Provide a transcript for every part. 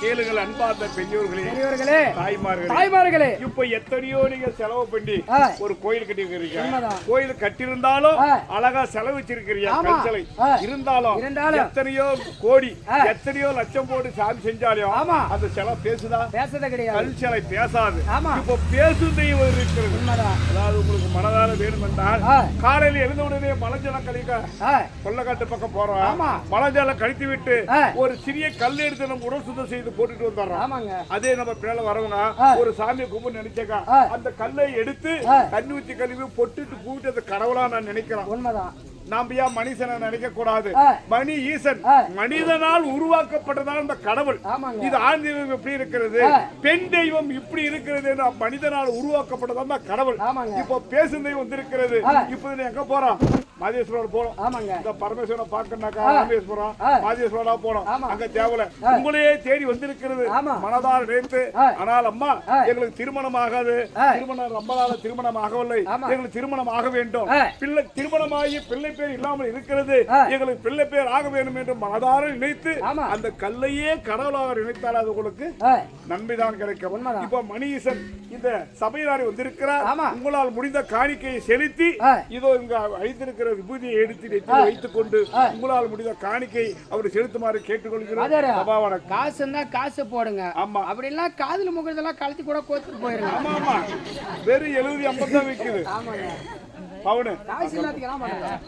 கேளுங்கள் அன்பார்ந்த பெரியோர்களே தாய்மார்களே, இப்ப எத்தனையோ நீங்க செலவு பண்ணி ஒரு கோயில் கட்டி இருக்கிறீங்க. கோயில் கட்டியிருந்தாலும் அழகா செலவு வச்சிருக்கிறீங்க. இருந்தாலும் எத்தனையோ கோடி எத்தனையோ லட்சம் போட்டு சாமி செஞ்சாலும் அந்த செலவு பேசுதா? பேசுறது கிடையாது. கல் சிலை பேசாது. இப்ப பேசும் தெய்வம் இருக்கிறது. அதாவது உங்களுக்கு மனதார வேணும் என்றால் காலையில் எழுந்த உடனே மலஜலம் கழிக்க கொல்லக்காட்டு பக்கம் போறோம். மலஜலம் கழித்து விட்டு ஒரு சிறிய கல் எடுத்து நம்ம உடல் சுத்தம் செய்து போட்டுட்டு வந்துடுறோம். அதே நம்ம பின்னால வரவங்க ஒரு சாமியை கும்பிட்டு நினைச்சா அந்த கல்லை எடுத்து தண்ணி ஊத்தி கழுவி பொட்டுட்டு கூப்பிட்டு அந்த கடவுளா நான் நினைக்கிறேன். உண்மைதான். நாம் ஏன் மனுஷனை நினைக்க கூடாது? மணி ஈசன் மனிதனால் உருவாக்கப்பட்டதால் இந்த கடவுள். இது ஆண் தெய்வம் எப்படி இருக்கிறது, பெண் தெய்வம் இப்படி இருக்கிறது, மனிதனால் உருவாக்கப்பட்டதால் இந்த கடவுள். இப்போ பேசும் தெய்வம் வந்திருக்கிறது. இப்போ எங்க போறோம்? மாதேஸ்வரர் போறோம். இந்த பரமேஸ்வரனை பார்க்கணும்னாக்கா ராமேஸ்வரம் மாதேஸ்வரா போறோம். அங்க தேவல உங்களையே தேடி வந்திருக்கிறது. மனதார நினைத்து ஆனால் அம்மா எங்களுக்கு திருமணம் ஆகாது, திருமணம் ரொம்பதால திருமணம் ஆகவில்லை, எங்களுக்கு திருமணம் ஆக வேண்டும், பிள்ளை திருமணமாகி பிள்ளை பேர் இல்லாமல் இருக்கிறது, எங்களுக்கு பிள்ளை பேர் ஆக வேண்டும் என்று மனதார நினைத்து அந்த கல்லையே கடவுளாக நினைத்தால் அது உங்களுக்கு நன்மைதான் கிடைக்கும். இப்ப மணியீசன் இந்த சபையாரி வந்திருக்கிறார். உங்களால் முடிந்த காணிக்கையை செலுத்தி இதோ இங்க வைத்திருக்கிற விபூதியை எடுத்து வைத்துக் கொண்டு உங்களால் முடிந்த காணிக்கை அவர் செலுத்துமாறு கேட்டுக்கொள்கிறோம். காசுன்னா காசு போடுங்க. ஆமா, அப்படி எல்லாம் காதுல முகத்தெல்லாம் கலத்தி கூட கோத்துட்டு போயிருங்க. ஆமா ஆமா, வெறும் 70-50 தான் விற்குது பவுனு. காசு எல்லாத்துக்கெல்லாம் மாட்டேன்.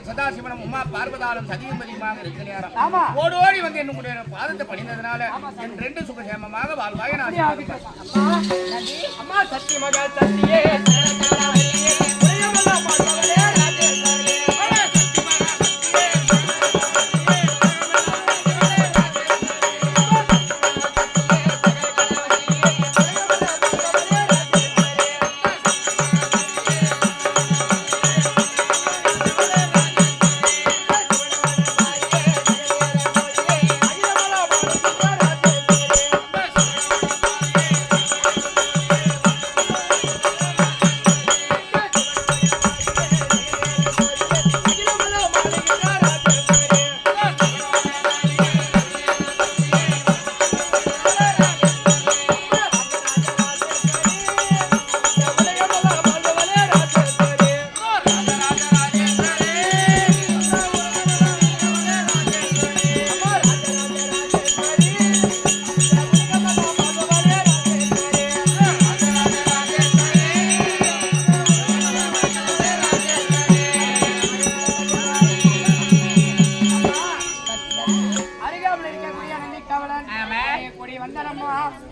சதாசிவனும் உமா பார்வதாலும் சதியுமதியுமாக இருக்க நேரம் ஓடோடி வந்து என்னுடைய பாதத்தை பணிந்ததுனால என் ரெண்டு சுகசேமமாக வாழ்வாய அம்மா சத்திய மகா சத்தியே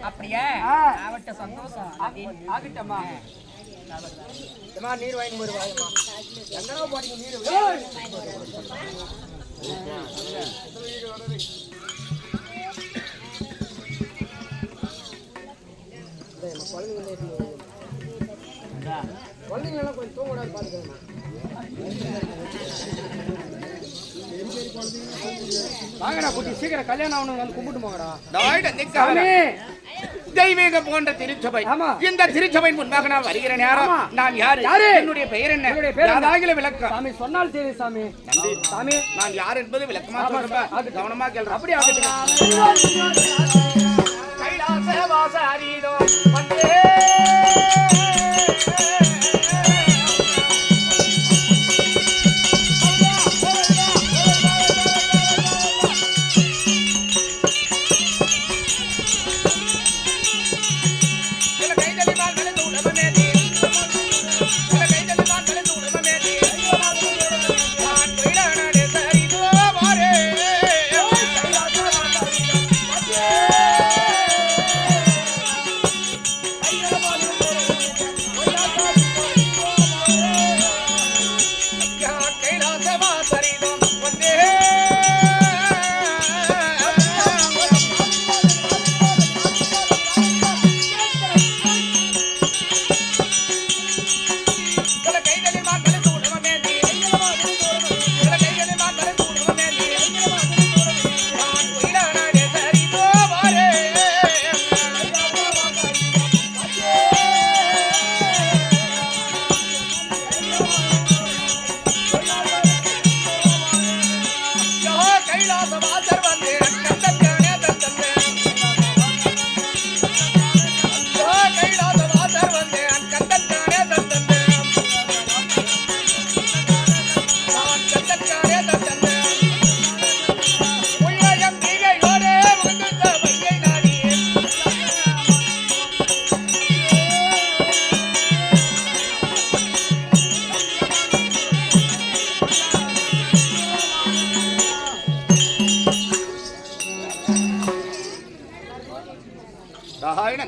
அப்படியே அவட்ட சந்தோஷம் ஆகட்டம்மா நீர் வாங்கி வருவாயம்மா எங்கடா போறீங்க நீர் குழந்தைங்களெல்லாம் கொஞ்சம் தூங்கக்கூடாது பார்த்துக்கோங்க. வாங்கடா குட்டி சீக்கிரம் கல்யாணம் ஆகணும் வந்து கும்பிட்டு போங்கடா. தெய்வீக போன்ற திருச்சபை. இந்த திருச்சபை முன்பாக நான் வருகிற நேரம் நான் யாரு, என்னுடைய பெயர் என்ன, யாராகில விளக்கம் சாமி சொன்னால் தெரியும் சாமி. சாமி நான் யார் என்பது விளக்கமா சொல்றேன், அது கவனமா கேள்றேன். அப்படி ஆகட்டும். கைலாச வாசாரீதோ வந்தே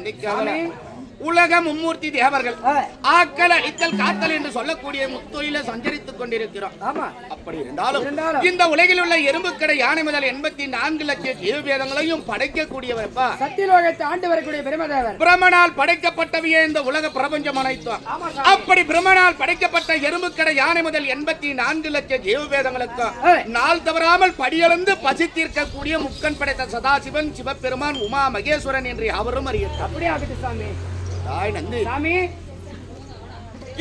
நந்திக்காக உலக மும்மூர்த்தி தேவர்கள் ஆக்கல் அழித்தல் காத்தல் என்று சொல்லக்கூடிய முத்தொழில சஞ்சரித்துக் கொண்டிருக்கிறோம். அப்படி இருந்தாலும் இந்த உலகில் உள்ள எறும்புக்கடை யானை முதல் 84 லட்சம் ஜீவவேதங்களையும் படைக்கக்கூடியவர்ப்பா சத்தியலோகத்தை ஆண்டு வரக்கூடிய பிரம்மதேவர். பிரம்மனால் படைக்கப்பட்டவையே இந்த உலக பிரபஞ்சம் அனைத்தும். அப்படி பிரம்மனால் படைக்கப்பட்ட எறும்புக்கடை யானை முதல் 84 லட்சம் ஜீவவேதங்களுக்கும் நாள் தவறாமல் படியளந்து பசித்திருக்கக்கூடிய முக்கன் படைத்த சதாசிவன் சிவபெருமான் உமா மகேஸ்வரன் என்று அவரும் அறியத்தார். அப்படியே ஆகட்டும் சாமி. சாமி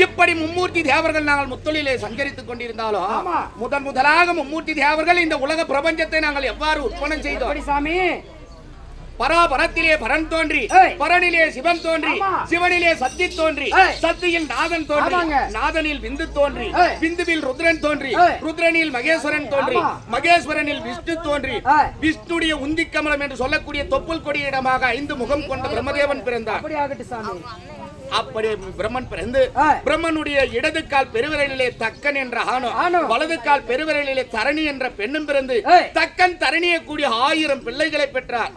இப்படி மும்மூர்த்தி தேவர்கள் நாங்கள் முத்தொழிலே சஞ்சரித்துக் கொண்டிருந்தாலும் முதலாக மும்மூர்த்தி தேவர்கள் இந்த உலக பிரபஞ்சத்தை நாங்கள் எவ்வாறு உற்பத்தி செய்தோம் சாமி? பராபரத்திலே பரன் தோன்றி பரனிலே சிவன் தோன்றி சிவனிலே சக்தி தோன்றி சக்தியில் நாதன் தோன்றி நாதனில் விந்து தோன்றி விந்துவில் ருத்ரன் தோன்றி ருத்ரனில் மகேஸ்வரன் தோன்றி மகேஸ்வரனில் விஷ்ணு தோன்றி விஷ்ணுடைய உந்தி கமலம் என்று சொல்லக்கூடிய தொப்புள் கொடியிடமாக 5 முகம் கொண்ட பிரம்மதேவன் பிறந்தார். அப்படி பிரம்மன் பிறந்து பிரம்மனுடைய இடது கால் பெருவிரலிலே தக்கன் என்ற ஆணும் வலது கால் பெருவிரலிலே தரணி என்ற பெண்ணும் பிறந்து தக்கன் தரணிய கூடிய 1000 பிள்ளைகளை பெற்றார்.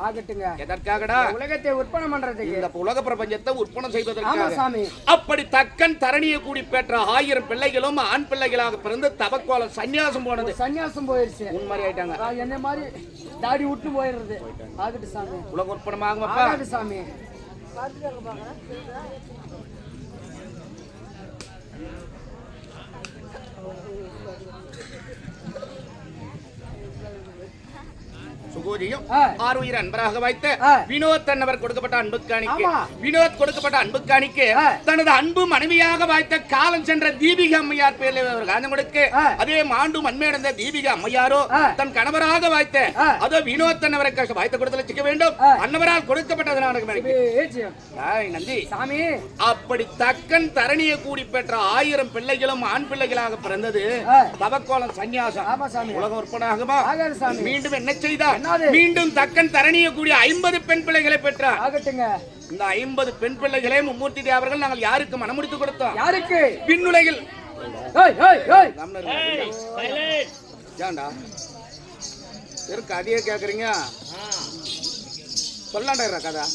எதற்காகடா? உலகத்தை உற்பத்தி பண்றதுக்கு, இந்த உலக பிரபஞ்சத்தை உற்பத்தி செய்வதற்காக. அப்படி தக்கன் தரணிய கூடி பெற்ற 1000 பிள்ளைகளும் ஆண் பிள்ளைகளாக பிறந்து தபக்கோலம் சன்னியாசம் போனது. சன்னியாசம் போயிருச்சு. உண்மை ஆயிட்டாங்க. என்ன மாதிரி தாடி விட்டு போயிடுறது. ஆகட்டு சாமி. உலக உற்பத்தமாகுமாப்பா? ஆகட்டு சாமி. சுகோஜியும் ஆறுயிர் அன்பராக வைத்த வினோத் தன்னவர் கொடுக்கப்பட்ட அன்பு காணிக்கை. வினோத் கொடுக்கப்பட்ட அன்பு காணிக்கை தனது அன்பு மனைவியாக வாய்த்த காலம் சென்ற தீபிகா அம்மையார் பேரில் காந்தம் கொடுக்க, அதே மாண்டு மண்மேடந்த தீபிகா அம்மையாரோ தன் கணவராக வாய்த்த அதோ வினோத் தன்னவரை வாய்த்த கொடுத்தல சிக்க வேண்டும் அன்னவரால் கொடுக்கப்பட்டதனால நந்தி சாமி. அப்படி தக்கன் தரணியை கூடி பெற்ற 1000 பிள்ளைகளும் ஆண் பிள்ளைகளாக பிறந்தது தவக்கோலம் சன்னியாசம். உலகம் உற்பனாகுமா? மீண்டும் என்ன செய்தார்? மீண்டும் தக்கன் தரணிய கூடிய 50 பெண் பிள்ளைகளை பெற்றார். இந்த 50 பெண் பிள்ளைகளே மும்மூர்த்தி தேவர்கள் நாங்கள் யாருக்கு மனமுடித்து கொடுத்தோம்? யாருக்கு? விண்ணுலகில். கதையே கேக்குறீங்க? சொல்லாண்டா கதா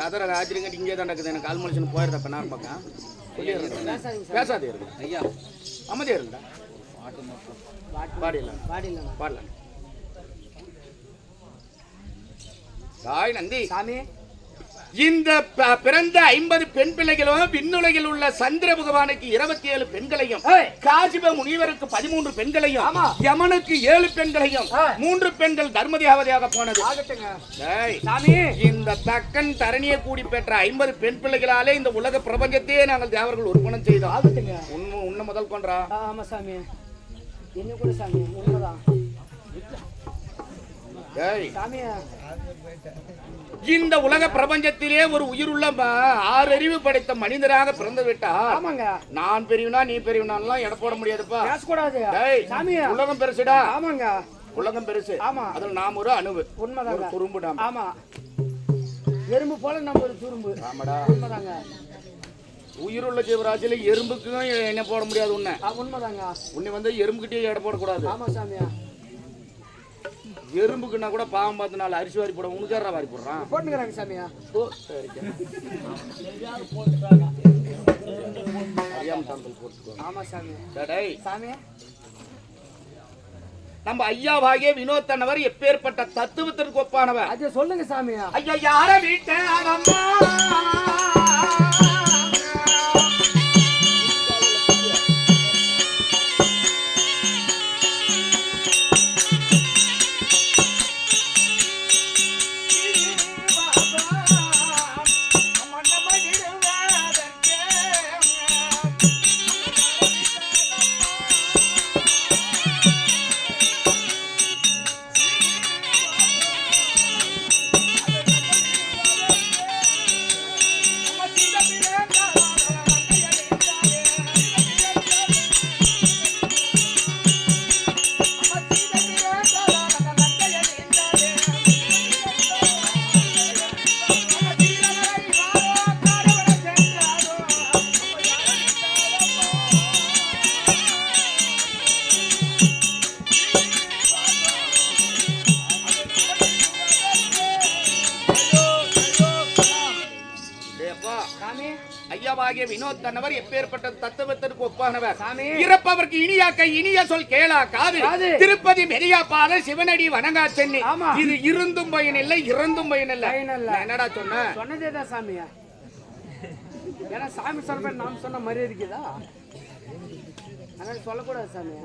கதரை ராஜிரிங்க இங்கே தான் நடக்குது. எனக்கு கால் மனுஷன் போயிருந்தப்ப நான் பக்கம் பேசாதே இருக்கு ஐயா. அமைதியா இருந்தா தாய் நந்தி சாமி. இந்த பிறந்த 50 பெண் பிள்ளைகளும் விண்ணுலகில் உள்ள சந்திர பகவானுக்கு 27 பெண்களையும் காசிப முனிவருக்கு 13 பெண்களையும் யமனுக்கு 7 பெண்களையும் 3 பெண்கள் தர்மதேவதையாக போனது. இந்த தக்கன் தரணியை கூடி பெற்ற 50 பெண் பிள்ளைகளாலே இந்த உலக பிரபஞ்சத்தையே நாங்கள் தேவர்கள் உற்பத்தி செய்தோம். உன்ன முதல் கொன்றா? ஆமா சாமி. என்ன கூட சாமி உண்மைதான். இந்த உலக பிரபஞ்சத்திலே ஒரு உயிருள்ள 6 அறிவு படைத்த மனிதராக பிறந்து விட்டார். நான் பெரியவனா நீ பெரியவனாலாம் எடை போட முடியாதுப்பா. உலகம் பெருசுடா. உலகம் பெருசு. அதில் நாம் ஒரு அணுவு. ஒரு துரும்பு. நாம் எறும்பு போல நம்ம ஒரு துரும்பு. ஆமாடா, உண்மைதாங்க. உயிருள்ள ஜீவராசியில எறும்புக்கும் என்ன போட முடியாது. உண்மைதாங்க. உன்னை எறும்புகிட்டே எடை போடக்கூடாது. ஆமா சாமியா. எறும்புக்குன்னா கூட பாவம் பார்த்து 4 அரிசி வாரி போட உனக்கு யாரா வாரி போடுறான்? போட்டுக்கிறாங்க சாமியா. ஆமா சாமி. சாமியா, நம்ம ஐயாவாகிய வினோத்தனவர் எப்பேற்பட்ட தத்துவத்திற்கு ஒப்பானவர்? அது சொல்லுங்க சாமியா. ஐயா யார வீட்ட ஐயாவாகிய வினோத் தன்னவர் எப்பேற்பட்ட தத்துவத்திற்கு ஒப்பானவர். இறப்பவர்க்கு இனியா கை இனிய சொல் கேளா காது, திருப்பதி மெரியா பாத சிவனடி வணங்கா சென்னி. இது இருந்தும் பயன் இல்லை, இறந்தும் பயன் இல்லை. என்னடா சொன்னதேதான் சாமியா. ஏன்னா சாமி சொல்ற நாம் சொன்ன மாதிரி இருக்குதா, அதனால சொல்லக்கூடாது சாமியா.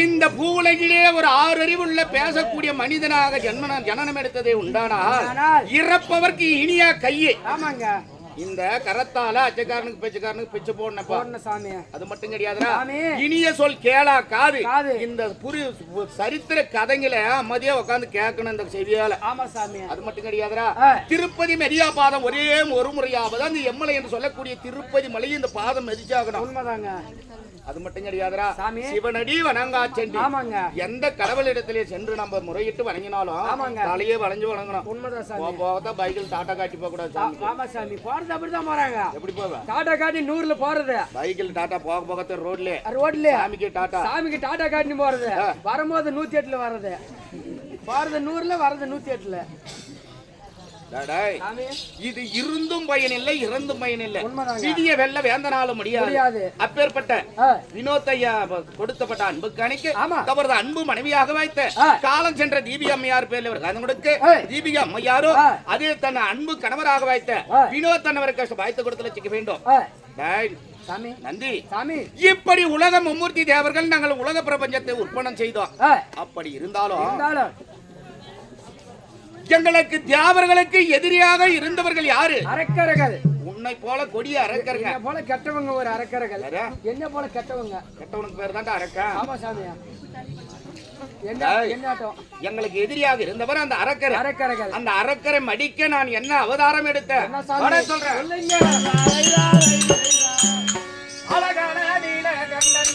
இந்த பூவுலகிலே ஒரு 6 அறிவுள்ள பேசக்கூடிய மனிதனாக ஜனனம் எடுத்ததே உண்டானால் இறப்பவர்க்கு இனியா கையே. ஆமாங்க. இந்த கரத்தால அச்சக்காரனுக்கு பிச்சை போடணும் சாமி. அது மட்டும் கிடையாதுடா, இனிய சொல் கேளா காது. இந்த சரித்திர கதைங்களை மதியம் உட்காந்து கேட்கணும் இந்த செவியால. அது மட்டும் கிடையாதுடா, திருப்பதி மெரியா பாதம் ஒரே ஒரு முறையாவது அந்த எம்மலை என்று சொல்லக்கூடிய திருப்பதி மலையை இந்த பாதம் மெதிச்சாகணும். உண்மைதாங்க. அது மட்டும் கிடையாதுடா, சிவனடி வணங்கா சென்று எந்த கடவுளிடத்திலே சென்று நம்ம முறையிட்டு வணங்கினாலும் தலையே வளைஞ்சு வணங்கணும். பைக்கில் டாட்டா காட்டி போக கூடாது. அப்படிதான் போறாங்க. எப்படி போவ? டாடா காட்டி 100ல போறது. பைக்கில் டாட்டா போக ரோட்ல சாமிக்கு டாடா காட்டி போறது. வரும்போது 108ல வர்றது, போறது 100ல வர்றது 108ல. இது இருந்தும் பயன் இல்லை, இறந்தும் பயன் இல்லை. விதிய வெல்ல வேந்தனாலும் முடியாது. அப்பேற்பட்ட வினோத்தையா கொடுத்தப்பட்ட அன்பு கணிக்கு அவரது அன்பு மனைவியாக வைத்த காலம் சென்ற தீபிகா அம்மையார் பேர்ல கொடுக்க தீபிகா அம்மையாரோ அதே தன் அன்பு கணவராக வைத்த வினோத் தன்னவருக்கு வாய்த்து கொடுத்து வச்சுக்க வேண்டும். நன்றி. இப்படி உலக மும்மூர்த்தி தேவர்கள் நாங்கள் உலக பிரபஞ்சத்தை உற்பத்தி செய்தோம். அப்படி இருந்தாலும் எங்களுக்கு தியாவர்களுக்கு எதிரியாக இருந்தவர்கள் யாரு? அரக்கர்கள். உன்னை போல கொடிய அரக்கர்கள். என்ன போல கெட்டவங்க ஒரு அரக்கர்கள். என்ன போல கெட்டவங்க. கெட்டவனுக்கு பேர் தான்டா அரக்கன். ஆமா சாமியா. எங்களுக்கு எதிரியாக இருந்தவர் அந்த அரக்கர்கள். அந்த அரக்கரை மடிக்க நான் என்ன அவதாரம் எடுத்தேன் சொல்றேன். அழகான நீலகண்டன்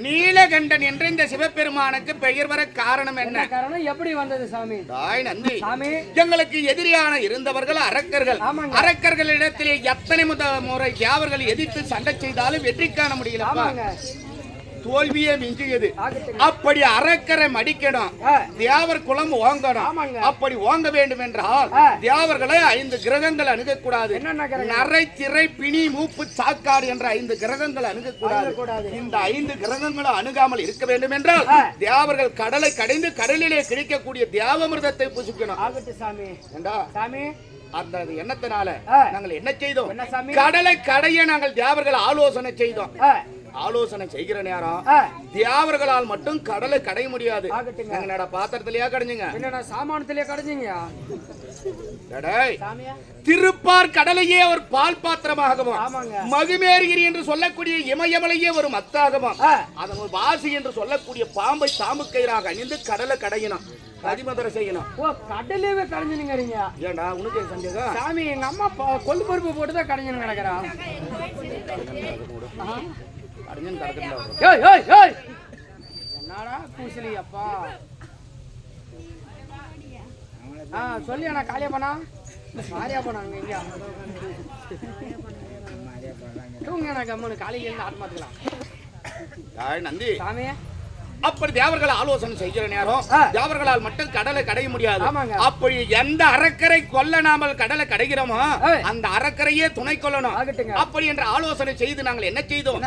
நீலகண்டன் என்ற இந்த சிவபெருமானுக்கு பெயர் வர காரணம் என்ன? காரணம் எப்படி வந்தது சாமி? சாமி, எங்களுக்கு எதிரியான இருந்தவர்கள் அரக்கர்கள். அரக்கர்களிடத்திலே எத்தனை முறை யாவர்கள் எதிர்த்து சண்டை செய்தாலும் வெற்றி காண முடியல, தோல்வியே மிஞ்சியது. அப்படி அரக்கரை மடிக்கணும், தேவர் குலம் ஓங்கணும். அப்படி ஓங்க வேண்டும் என்றால் தேவர்களை 5 கிரகங்கள் அணுகக்கூடாது. நரை திரை பிணி மூப்பு சாக்காடு என்ற 5 கிரகங்கள் அணுகக்கூடாது. இந்த 5 கிரகங்களை அணுகாமல் இருக்க வேண்டும் என்றால் தேவர்கள் கடலை கடைந்து கடலிலே கிடைக்கக்கூடிய தேவாமிர்தத்தை புசிக்கணும். அந்த எண்ணத்தினால நாங்கள் என்ன செய்தோம்? கடலை கடைய நாங்கள் தேவர்கள் ஆலோசனை செய்தோம். ஆலோசனை செய்கிற நேரம் தியாவர்களால் மட்டும் கடலை கடைய முடியாது. பாத்திரத்திலேயே கடைஞ்சுங்க, சாமானத்திலேயே கடைஞ்சுங்க. திருப்பார் கடலையே ஒரு பால் பாத்திரமாகவும், மகுமேரிகிரி என்று சொல்லக்கூடிய இமயமலையே ஒரு மத்தாகவும், அதன் ஒரு வாசி என்று சொல்லக்கூடிய பாம்பை சாம்பு கயிறாக அணிந்து கடலை கடையணும், அதிமதுரை செய்யணும். கடலையே கடைஞ்சுங்க. ஏண்டா உனக்கு சந்தேகம்? சாமி, எங்க அம்மா கொள்ளு பருப்பு போட்டுதான் கடைஞ்சு கிடக்குறா. என்னடா பூசலி அப்பா, சொல்லி நான் காலியா பண்ணா மாரியா போனாங்க இங்க தூங்க நான் கம்மனு காலையில இருந்து ஆட்டு மாத்துக்கலாம் நந்தி சாமியே அப்படி தேவர்கள் ஆலோசனை செய்கிற நேரம் தேவர்களால் மட்டும் கடலை கடைய முடியாது. அப்படி எந்த அறக்கரை கொல்லனாமல் கடலை கடைகிறோமோ அந்த அறக்கரையே துணை கொள்ளணும். அப்படி என்ற ஆலோசனை செய்து நாங்கள் என்ன செய்தோம்?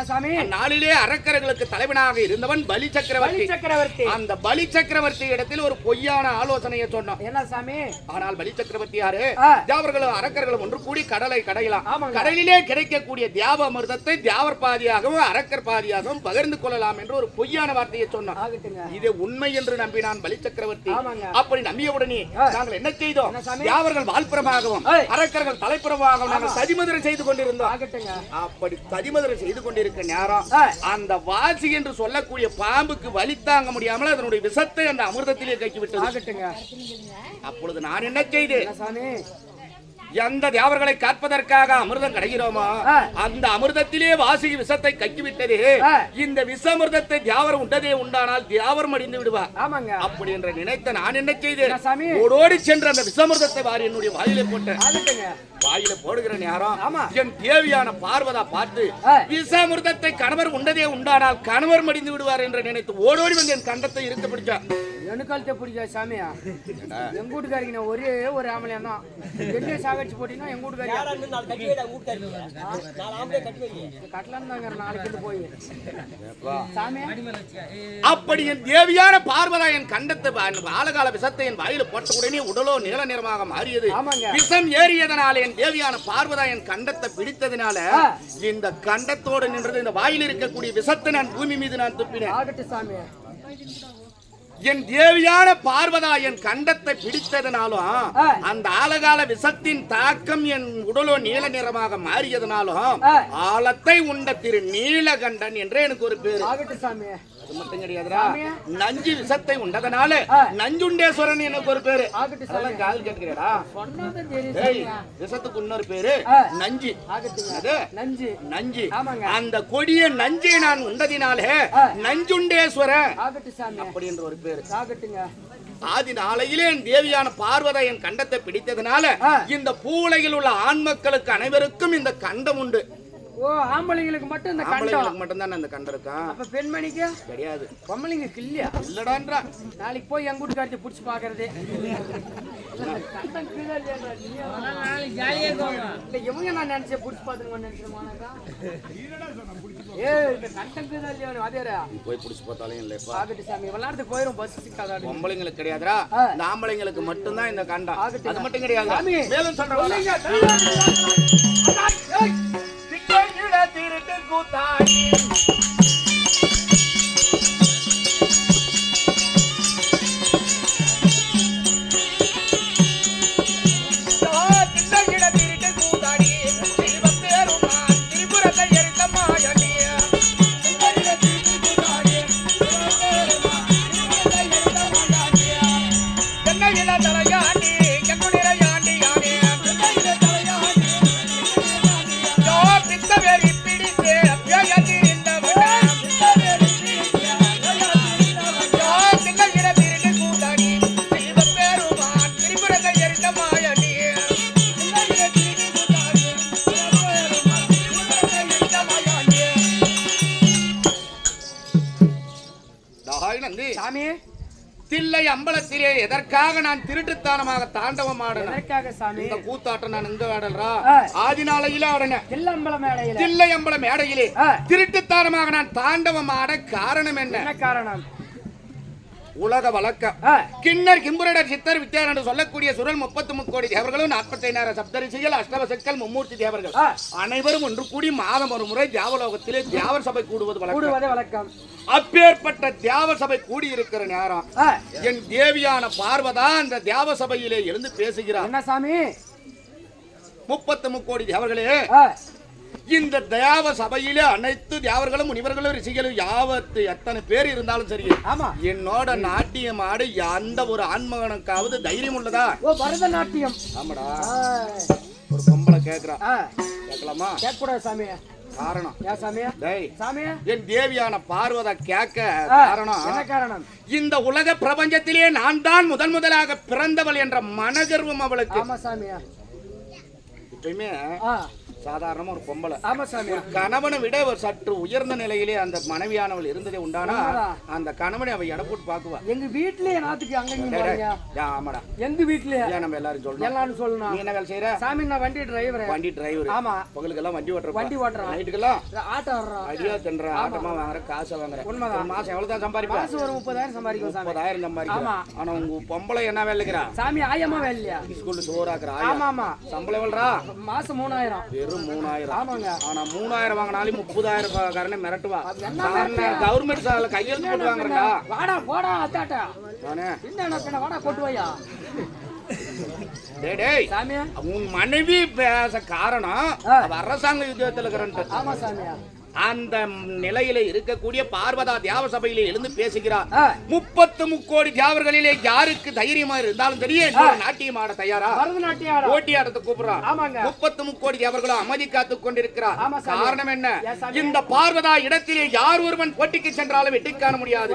நாளிலே அறக்கரைகளுக்கு தலைவனாக இருந்தவன் பலி சக்கரவர்த்தி. அந்த பலி சக்கரவர்த்தி இடத்தில் ஒரு பொய்யான ஆலோசனையை சொன்னோம். என்ன சாமி? ஆனால் பலி சக்கரவர்த்தி யாரு? தேவர்களும் அறக்கர்களும் ஒன்று கூடி கடலை கடையலாம். கடலிலே கிடைக்கக்கூடிய தியாவ அமிர்தத்தை தியாவர் பாதியாகவும் அறக்கர் பாதியாகவும் பகிர்ந்து கொள்ளலாம் என்று ஒரு பொய்யான வார்த்தையை சொன்னோம். இது உண்மை என்று நம்பினான் பலி சக்கரவர்த்தி. அப்படி நம்பியவுடனே நாங்கள் என்ன செய்தோம்? யாவர்கள் வால்புறமாகவும் அரக்கர்கள் தலைப்புறமாகவும் நாங்கள் சதிமதுரை செய்து கொண்டிருந்தோம். அப்படி சதிமதுரை செய்து கொண்டிருக்க நேரம் அந்த வாசி என்று சொல்லக்கூடிய பாம்புக்கு வலி தாங்க முடியாமல் அதனுடைய விஷத்தை அந்த அமிர்தத்திலே கக்கி விட்டது. அப்பொழுது நான் என்ன செய்தேன்? எந்த தேவர்களை காப்பதற்காக அமிர்தம் கிடைக்கிறோமோ அந்த அமிர்தத்திலே வாசி விஷத்தை கக்கிவிட்டது. இந்த விஷமிர்தத்தை தியாவர் உண்டதே உண்டானால் தியாவர் மடிந்து விடுவார். அப்படி என்று நினைத்த நான் என்ன செய்தேன்? ஓடோடி சென்று அந்த விஷமிர்தத்தை வாரி என்னுடைய வாயிலே போட்டேன். வாயில போடுகிற நேரம் என் தேவியான பார்வதா பார்த்து விஷமிர்தத்தை கணவர் உண்டதே உண்டானால் கணவர் மடிந்து விடுவார் என்று நினைத்து ஓடோடி வந்து என் கண்டத்தை இருக்க பிடிச்சான். எனக்காலத்தை பிடிச்சா சாமியா? எங்க வீட்டுக்காரிக்கு நான் ஒரே ஒரு ஆம்பளையா தான் என்ன சாகடிச்சு போட்டீங்கன்னா எங்க வீட்டுக்காரி கட்டலாம் தாங்க நாளைக்கு போய் சாமியா. அப்படி என் தேவியான பார்வதா என் கண்டத்தை ஆழகால விஷத்தை என் வாயில போட்ட உடனே உடலோ நீல நிறமாக மாறியது. விஷம் ஏறியதனால என் தேவியான பார்வதா என் கண்டத்தை பிடித்ததினால இந்த கண்டத்தோடு நின்றது இந்த வாயில் இருக்கக்கூடிய விஷத்தை நான் பூமி மீது நான் துப்பினேன். என் தேவியான பார்வதா என் கண்டத்தை பிடித்ததுனாலும் அந்த ஆழகால விஷத்தின் தாக்கம் என் உடலோ நீல நிறமாக மாறியதுனாலும் ஆழத்தை உண்ட திரு நீலகண்டன் என்று எனக்கு ஒரு பேரு. அது மட்டும் கிடையாதுடா, நஞ்சு விஷத்தை உண்டதனால நஞ்சுண்டேஸ்வரன் எனக்கு ஒரு பேரு. அதெல்லாம் கால் கேட்கிறேடா. விஷத்துக்கு இன்னொரு பேரு நஞ்சு. நஞ்சு அந்த கொடிய நஞ்சை நான் உண்டதினாலே நஞ்சுண்டேஸ்வரன் அப்படி என்ற ஒரு பேரு. ஆதி நாளையிலே என் தேவியான பார்வதா என் கண்டத்தை பிடித்ததுனால இந்த பூவுலகில் உள்ள ஆண் மக்களுக்கு அனைவருக்கும் இந்த கண்டம் உண்டு. ஓ, ஆம்பளைங்களுக்கு மட்டும் இந்த கண்டம் மட்டும் தான் அந்த கண்டம் இருக்கா? அப்ப பெண்மணிக்கு கிடையாது. பொம்பளைங்களுக்கு இல்லையா? இல்லடான்றா. நாளைக்கு போய் எங்க வீட்டுக்காரத்தை புடிச்சு பாக்குறது இவங்க நான் நினைச்சேன் புடிச்சு பாத்துருவோம் நினைச்சேன். போய் புடிச்சு பார்த்தாலும் இல்லப்பா. ஆகட்டு சாமி, விளையாடுறதுக்கு போயிரும் பஸ் சிக்காத. பொம்பளைங்களுக்கு கிடையாதுடா, ஆம்பளைங்களுக்கு மட்டும்தான் இந்த கண்டம். அது மட்டும் கிடையாது. மேலும் சொல்றேன், திருட்டு கூத்தாடி தில்லை அம்பலத்திலே எதற்காக நான் திருட்டுத்தானமாக தாண்டவம் ஆடணும்? இந்த கூத்தாட்டம் நான் எங்க ஆடல்றா? ஆதி நாளையில ஆடனேன் தில்லை அம்பல மேடையிலே திருட்டுத்தானமாக நான் தாண்டவம் ஆட காரணம் என்ன? காரணம் உலக வழக்கம். கிண்ணர் கிம்புரடர் சித்தர் வித்தியார் என்று சொல்லக்கூடிய சுரல் 33 கோடி தேவர்களும் 45,000 சப்தரிசிகள் அஷ்டவசக்கள் மும்மூர்த்தி தேவர்கள் அனைவரும் ஒன்று கூடி மாதம் ஒரு முறை தியாவலோகத்திலே தியாவர் சபை கூடுவது வழக்கம். அப்பேற்பட்ட தியாவ சபை கூடி இருக்கிற நேரம் என் தேவியான பார்வதா அந்த தியாவ சபையிலே எழுந்து பேசுகிறார். என்ன சாமி? 33 கோடி தேவர்களே, இந்த தியாவ சபையிலே அனைத்து தியாவர்களும் முனிவர்களும் ரிஷிகளும் யாவத்து எத்தனை பேர் இருந்தாலும் சரி, என்னோட நாட்டியம் ஆடு எந்த ஒரு ஆண்மகனுக்காவது தைரியம் உள்ளதா? பரதநாட்டியம். ஆமாடா, ஒரு பொம்பளை கேக்குறா, கேட்கலாமா? கேட்கக்கூடாது சாமி. காரணம் ஏன் சாமி டேய் சாமி என் தேவியான பார்வத கேட்க காரணம் என்ன காரணம் இந்த உலக பிரபஞ்சத்திலே நான் தான் முதலாக பிறந்தவள் என்ற மனகர்வம் அவளுக்கு. ஆமா சாமி எப்பயுமே சாதாரணமா ஒரு பொம்பளை ஆமா சாமி ஒரு கணவனை விட ஒரு சற்று உயர்ந்த நிலையிலே அந்த மனைவியானவள் இருந்ததே உண்டானா அந்த கணவனை அவ எடை போட்டு பாக்குவா. எங்க வீட்லயே நாத்துக்கு அங்க ஆமாடா எங்க வீட்லயே ஏன் நம்ம எல்லாரும் சொல்லணும் எல்லாரும் சொல்லணும். நீ என்ன வேலை செய்யற? சாமி நான் வண்டி டிரைவர். வண்டி டிரைவர். ஆமா பகலுக்கெல்லாம் வண்டி ஓட்டுற. வண்டி ஓட்டுறேன். நைட்டுக்கெல்லாம் ஆட்டோ ஓட்டுறேன். அடியா தின்ற ஆட்டமா வாங்குற காசை வாங்குற. உண்மைதான். மாசம் எவ்வளவு தான் சம்பாதிப்பா? மாசம் ஒரு 30,000 சம்பாதிக்கும் சாமி. 30,000 சம்பாதிக்கிறா. ஆமா. ஆனா உங்க பொம்பளை என்ன வேலைக்கிறா? சாமி ஆயமா வேலையா? ஸ்கூல்ல சோறாக்குற ஆயா. ஆமா ஆமா. சம்பளம் எவ்வளவுடா? மாசம் 3,000. வெறும் 3,000. ஆமாங்க. ஆனா 3,000 வாங்கினாலும் 30,000 காரனே மிரட்டுவா. கவர்மெண்ட் சால கையெழுத்து போட்டு வாங்குறா. வாடா போடா அத்தாட்டா. நானே என்ன பின்ன வாடா கொட்டு வையா. டேய் டேய் சாமி உன் மனைவி பேச காரணம் அரசாங்க யுத்தத்துல இருக்கிறன்ட்டு. ஆமா சாமி அந்த நிலையில இருக்கக்கூடிய பார்வதா தியாவ சபையிலே எழுந்து பேசுகிறார். 33 கோடி தியாவர்களிலே யாருக்கு தைரியமா இருந்தாலும் தெரியும் நாட்டியம் ஆட தயாரா? பரதநாட்டியம் போட்டி ஆடத்தை கூப்பிடுறான். 33 கோடி தியாவர்களும் அமைதி காத்துக் கொண்டிருக்கிறார். காரணம் என்ன? இந்த பார்வதா இடத்திலே யார் ஒருவன் போட்டிக்கு சென்றாலும் வெற்றி காண முடியாது.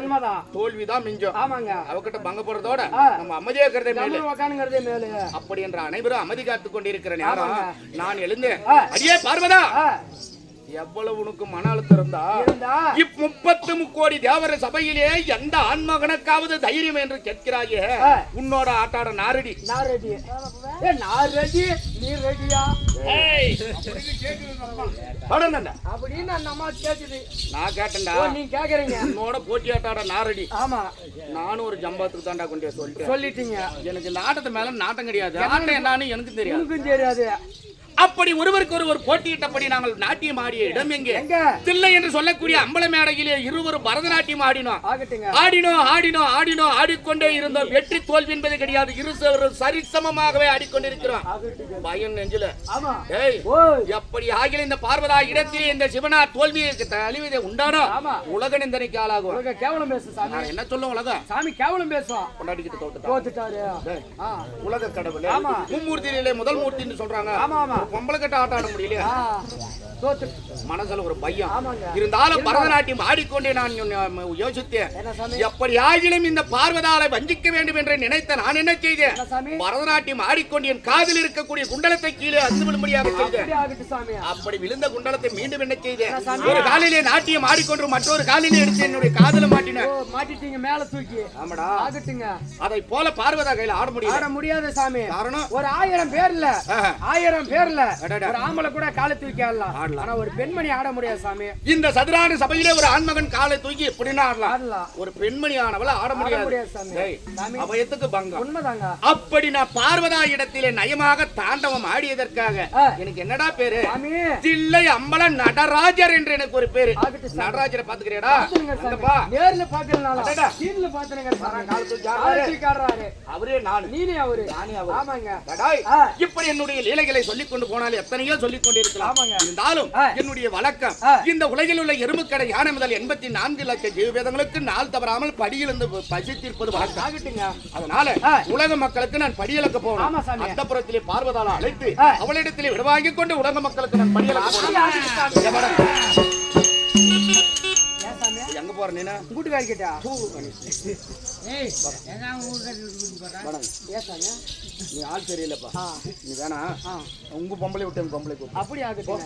தோல்விதான் மிஞ்சம். அவகிட்ட பங்க போறதோட நம்ம அமைதியா இருக்கிறதே மேலு. அப்படி என்ற அனைவரும் அமைதி காத்துக் கொண்டிருக்கிற நேரம் நான் எழுந்து அடியே பார்வதா எவ்வளவு உனக்கு மன அழுத்தம் இருந்தா 33 கோடி தேவர சபையிலே எந்த ஆண்மகனுக்காவது தைரியம் என்று கேட்கிறாயே உன்னோட ஆட்டாட நாரடி நீ ரெடியா அப்படின்னு நான் கேட்டேன்டா. நீ கேக்குறீங்க உன்னோட போட்டி ஆட்டாட நாரடி. ஆமா நானும் ஒரு ஜம்பத்துக்கு தாண்டா கொண்டு சொல்லிட்டீங்க. எனக்கு நாட்டத்து மேல நாட்டம் கிடையாது. ஆட்டம் என்னன்னு எனக்கு தெரியாது. அப்படி ஒருவருக்கு ஒருவர் போட்டியிட்டபடி நாங்கள் நாட்டியம் ஆடிய இடம் எங்கே? தில்லை என்று சொல்லக்கூடிய அம்பல மேடையிலே இருவரும் பரதநாட்டியம் ஆடினோம் ஆடிக்கொண்டே இருந்தோம். வெற்றி தோல்வி என்பது கிடையாது. இருவரும் சரிசமமாகவே ஆடிக்கொண்டிருக்கிறோம். பயம் நெஞ்சில எப்படி ஆகிய இந்த பார்வதா இடத்திலே இந்த சிவனா தோல்வியை அழிவதை உண்டானோ உலக நிந்தனைக்கு ஆளாகும். கேவலம் பேச என்ன சொல்லும் உலகம்? சாமி கேவலம் பேசுவோம். கொண்டாடிக்கிட்டு தோத்துட்டாரு உலக கடவுள். மும்மூர்த்தியிலே முதல் மூர்த்தின்னு சொல்றாங்க. பொம்பளை கட்ட ஆட்ட ஆட முடியலையா? மனசுல ஒரு பையன் இருந்தாலும் பரதநாட்டியம் ஆடிக்கொண்டே நான் யோசித்தேன். எப்படி ஆகிலும் இந்த பார்வதாலை வஞ்சிக்க வேண்டும் என்று நினைத்த நான் என்ன செய்தேன்? பரதநாட்டியம் ஆடிக்கொண்டு என் காதில் இருக்கக்கூடிய குண்டலத்தை கீழே அந்து விழும்படியாக செய்தேன். அப்படி விழுந்த குண்டலத்தை மீண்டும் என்ன செய்தேன்? ஒரு காலிலே நாட்டியம் ஆடிக்கொண்டு மற்றொரு காலிலே எடுத்து என்னுடைய காதல மாட்டிட்டீங்க மேல தூக்கி. ஆமாடா அதை போல பார்வதா கையில ஆட முடியாது சாமி. காரணம் ஒரு 1000 பேர்ல ஒரு ஆம்பளை கூட காலை தூக்கி ஆடலாம். ஆனா ஒரு பெண்மணி ஆட முடியாது சாமி. இந்த சதுரான சபையிலே ஒரு ஆண்மகன் காலை தூக்கி எப்படின்னா ஆடலாம். ஒரு பெண்மணி ஆனவள ஆட முடியாது. அபயத்துக்கு பங்கம். உண்மைதாங்க. அப்படி நான் பார்வதா இடத்திலே நயமாக தாண்டவம் ஆடியதற்காக எனக்கு என்னடா பேரு? தில்லை அம்பல நடராஜர் என்று எனக்கு ஒரு பேரு. நடராஜரை பாத்துக்கிறியாடா? நேர்ல பாக்கறனால சீன்ல பாத்தனங்க. அவரே நான். நீனே அவரு. ஆமாங்க. இப்படி என்னுடைய லீலைகளை சொல்லிக் கொண்டு போனால் எத்தனையோ சொல்லிக் கொண்டிருக்கலாம். இருந்தாலும் என்னுடைய வழக்கம் இந்த உலகில் உள்ள எறும்புக்கடை யானை முதல் 84 லட்சம் ஜீவவேதங்களுக்கு நாள் தவறாமல் படியிலிருந்து பசித்திருப்பது வழக்கம். அதனால உலக மக்களுக்கு நான் படியளக்க போகணும். அந்த புறத்திலே பார்வதால அழைத்து அவளிடத்திலே விடவாங்கிக் கொண்டு உலக மக்களுக்கு நான் படியளக்க போகணும். எங்க போற நீ? கூட்டுக்காரி கேட்டா நீ ஆள் சரியில்லப்பா. நீ வேணா உங்க பொம்பளை விட்டு பொம்பளை அப்படி ஆகுது.